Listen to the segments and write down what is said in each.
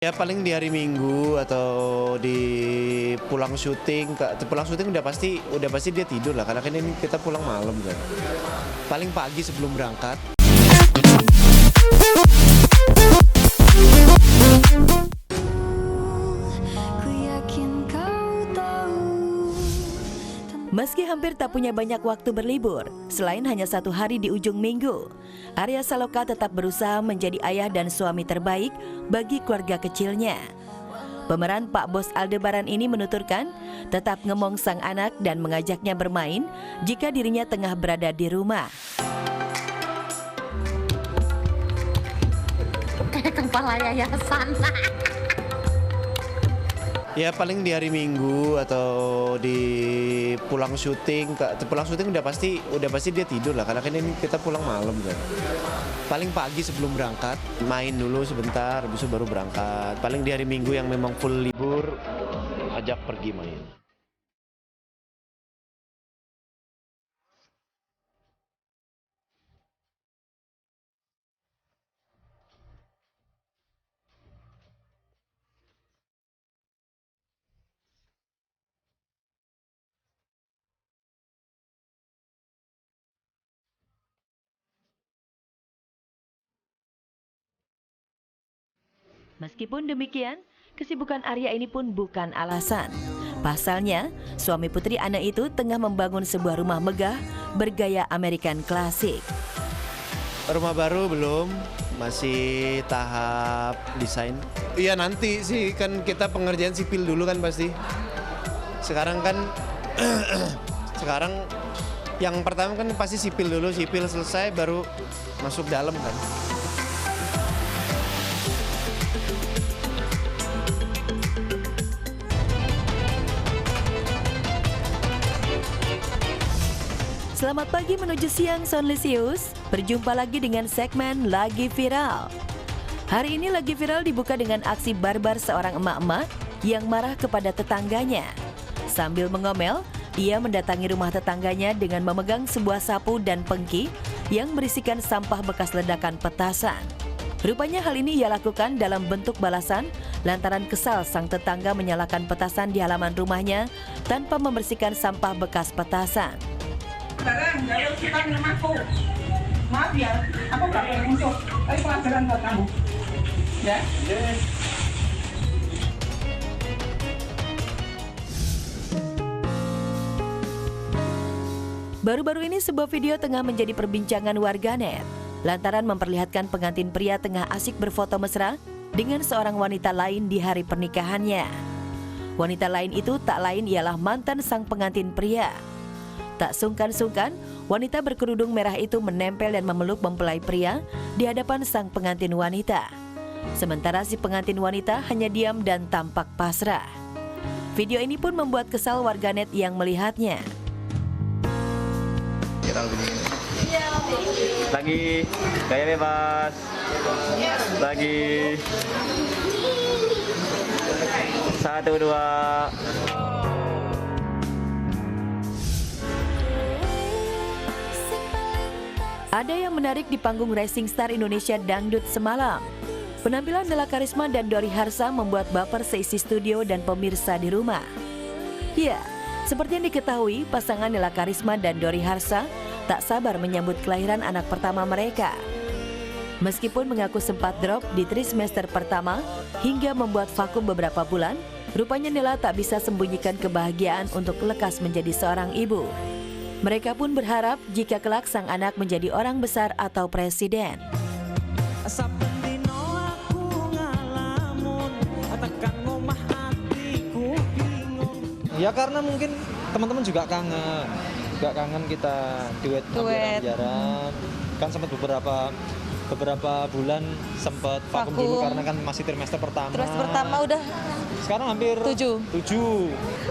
Ya paling di hari Minggu atau di pulang syuting. Pulang syuting udah pasti dia tidur lah, karena kan ini kita pulang malam kan. Paling pagi sebelum berangkat. Meski hampir tak punya banyak waktu berlibur, selain hanya satu hari di ujung minggu, Arya Saloka tetap berusaha menjadi ayah dan suami terbaik bagi keluarga kecilnya. Pemeran Pak Bos Aldebaran ini menuturkan tetap ngemong sang anak dan mengajaknya bermain jika dirinya tengah berada di rumah. Kayak kepala yayasan. Ya paling di hari Minggu atau di pulang syuting. Pulang syuting udah pasti dia tidur lah, karena kan ini kita pulang malam kan. Paling pagi sebelum berangkat main dulu sebentar, habis itu baru berangkat. Paling di hari Minggu yang memang full libur ajak pergi main. Meskipun demikian, kesibukan Arya ini pun bukan alasan. Pasalnya, suami putri Ana itu tengah membangun sebuah rumah megah bergaya American klasik. Rumah baru belum, masih tahap desain. Iya nanti sih, kan kita pengerjaan sipil dulu kan pasti. Sekarang kan, sekarang yang pertama kan pasti sipil dulu, sipil selesai baru masuk dalam kan. Selamat pagi menuju siang Sonlisius. Berjumpa lagi dengan segmen Lagi Viral. Hari ini Lagi Viral dibuka dengan aksi barbar seorang emak-emak yang marah kepada tetangganya. Sambil mengomel, ia mendatangi rumah tetangganya dengan memegang sebuah sapu dan pengki yang berisikan sampah bekas ledakan petasan. Rupanya hal ini ia lakukan dalam bentuk balasan lantaran kesal sang tetangga menyalakan petasan di halaman rumahnya tanpa membersihkan sampah bekas petasan. Sekarang kalau kita minum aku, maaf ya, aku gak boleh musuh, tapi pelajaran buat kamu, ya? Baru-baru ini sebuah video tengah menjadi perbincangan warganet lantaran memperlihatkan pengantin pria tengah asik berfoto mesra dengan seorang wanita lain di hari pernikahannya. Wanita lain itu tak lain ialah mantan sang pengantin pria. Tak sungkan-sungkan, wanita berkerudung merah itu menempel dan memeluk mempelai pria di hadapan sang pengantin wanita. Sementara si pengantin wanita hanya diam dan tampak pasrah. Video ini pun membuat kesal warganet yang melihatnya. Lagi gaya bebas. Lagi 1, 2. Ada yang menarik di panggung Rising Star Indonesia Dangdut semalam. Penampilan Nela Karisma dan Dori Harsa membuat baper seisi studio dan pemirsa di rumah. Ya, seperti yang diketahui, pasangan Nela Karisma dan Dori Harsa tak sabar menyambut kelahiran anak pertama mereka. Meskipun mengaku sempat drop di trimester pertama hingga membuat vakum beberapa bulan, rupanya Nela tak bisa sembunyikan kebahagiaan untuk lekas menjadi seorang ibu. Mereka pun berharap jika kelak sang anak menjadi orang besar atau presiden. Ya karena mungkin teman-teman juga kangen kita duet. Jarang. Kan sempat beberapa bulan sempat vakum dulu karena kan masih trimester pertama. Trimester pertama udah. Sekarang hampir 7.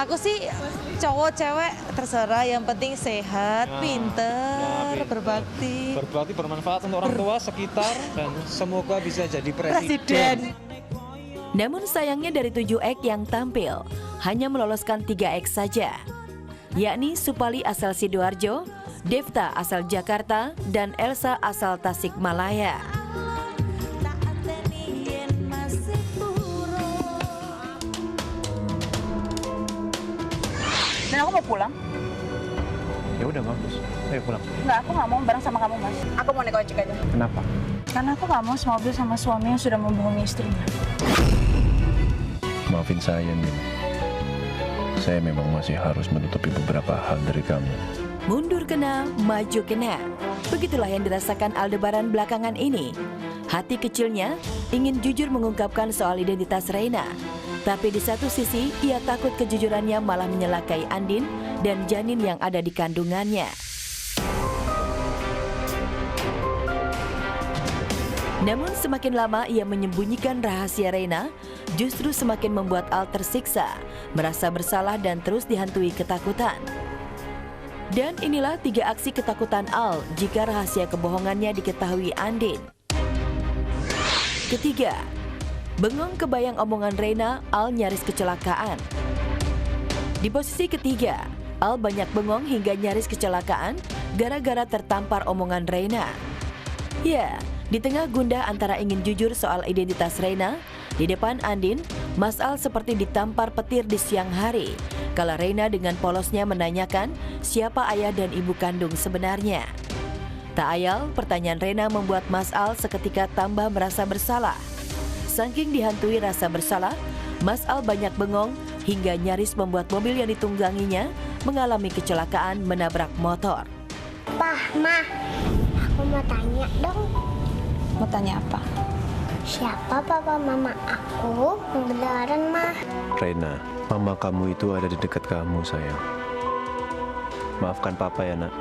Aku sih cowok cewek terserah, yang penting sehat, pinter, berbakti. Berbakti, bermanfaat untuk orang tua sekitar dan semoga bisa jadi presiden. Namun sayangnya dari 7 ek yang tampil, hanya meloloskan 3 ek saja, yakni Supali asal Sidoarjo, Devta asal Jakarta, dan Elsa asal Tasikmalaya. Dan aku mau pulang. Ya udah bagus. Ayo pulang. Enggak, aku nggak mau bareng sama kamu, Mas. Aku mau naik ojek aja. Kenapa? Karena aku nggak mau semobil sama suami yang sudah membohongi istrinya. Maafin saya, Nin. Saya memang masih harus menutupi beberapa hal dari kamu. Mundur kena, maju kena. Begitulah yang dirasakan Aldebaran belakangan ini. Hati kecilnya ingin jujur mengungkapkan soal identitas Reina. Tapi di satu sisi, ia takut kejujurannya malah menyelakai Andin dan janin yang ada di kandungannya. Namun semakin lama ia menyembunyikan rahasia Reina, justru semakin membuat Al tersiksa, merasa bersalah dan terus dihantui ketakutan. Dan inilah 3 aksi ketakutan Al jika rahasia kebohongannya diketahui Andin. Ketiga, bengong kebayang omongan Reina, Al nyaris kecelakaan. Di posisi ketiga, Al banyak bengong hingga nyaris kecelakaan gara-gara tertampar omongan Reina. Ya, di tengah gundah antara ingin jujur soal identitas Reina, di depan Andin, Mas Al seperti ditampar petir di siang hari. Kala Reina dengan polosnya menanyakan siapa ayah dan ibu kandung sebenarnya. Tak ayal, pertanyaan Reina membuat Mas Al seketika tambah merasa bersalah. Saking dihantui rasa bersalah, Mas Al banyak bengong hingga nyaris membuat mobil yang ditungganginya mengalami kecelakaan menabrak motor. Pah, Ma, aku mau tanya dong. Mau tanya apa? Siapa papa mama aku yang beneran, Ma? Reina, mama kamu itu ada di dekat kamu, sayang. Maafkan papa ya, nak.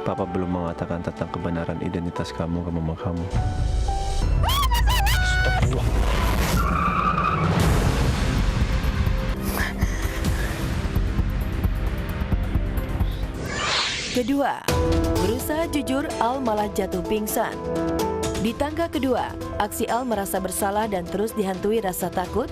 Papa belum mengatakan tentang kebenaran identitas kamu ke mama kamu. Astagfirullah. Kedua, berusaha jujur, Al malah jatuh pingsan. Di tangga kedua, aksi Al merasa bersalah dan terus dihantui rasa takut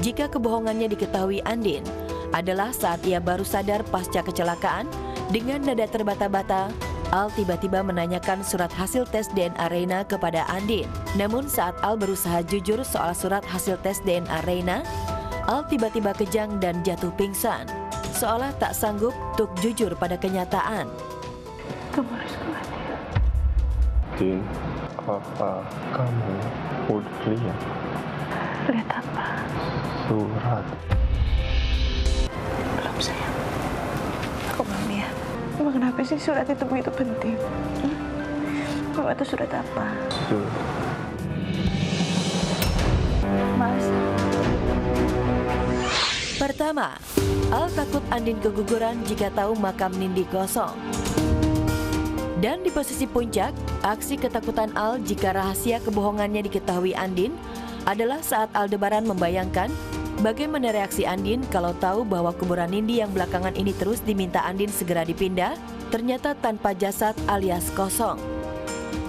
jika kebohongannya diketahui Andin adalah saat ia baru sadar pasca kecelakaan. Dengan nada terbata-bata, Al tiba-tiba menanyakan surat hasil tes DNA Reina kepada Andin. Namun saat Al berusaha jujur soal surat hasil tes DNA Reina, Al tiba-tiba kejang dan jatuh pingsan, seolah tak sanggup untuk jujur pada kenyataan. Kamu harus kuat. Din, apa kamu udah lihat? Lihat apa? Surat. Belum, sayang. Aku belum lihat. Emang kenapa sih surat itu begitu penting? Kamu itu surat apa? Mas. Pertama, Al takut Andin keguguran jika tahu makam Nindi kosong. Dan di posisi puncak, aksi ketakutan Al jika rahasia kebohongannya diketahui Andin adalah saat Aldebaran membayangkan bagaimana reaksi Andin kalau tahu bahwa kuburan Nindi yang belakangan ini terus diminta Andin segera dipindah, ternyata tanpa jasad alias kosong.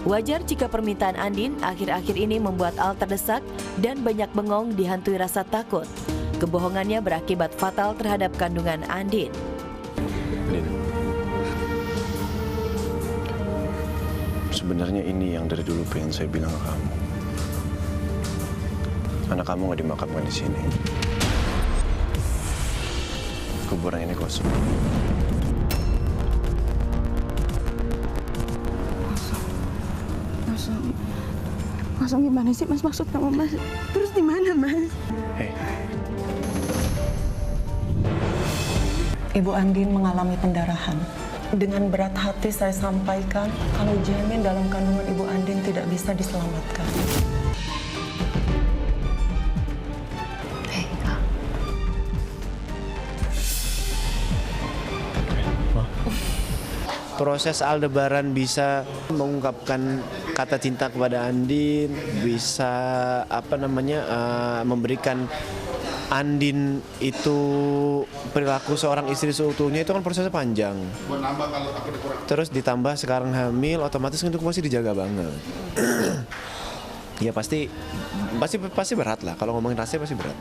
Wajar jika permintaan Andin akhir-akhir ini membuat Al terdesak dan banyak bengong dihantui rasa takut. Kebohongannya berakibat fatal terhadap kandungan Andin. Din, sebenarnya ini yang dari dulu pengen saya bilang ke kamu. Anak kamu nggak dimakamkan di sini. Kuburan ini kosong. Kosong gimana sih, Mas? Maksud kamu, Mas? Terus di mana, Mas? Hei. Ibu Andin mengalami pendarahan. Dengan berat hati saya sampaikan kalau janin dalam kandungan Ibu Andin tidak bisa diselamatkan. Proses Aldebaran bisa mengungkapkan kata cinta kepada Andin, bisa memberikan Andin itu perilaku seorang istri seutuhnya, itu kan prosesnya panjang. Terus ditambah sekarang hamil, otomatis itu masih dijaga banget. Ya pasti berat lah, kalau ngomongin rahasia pasti berat.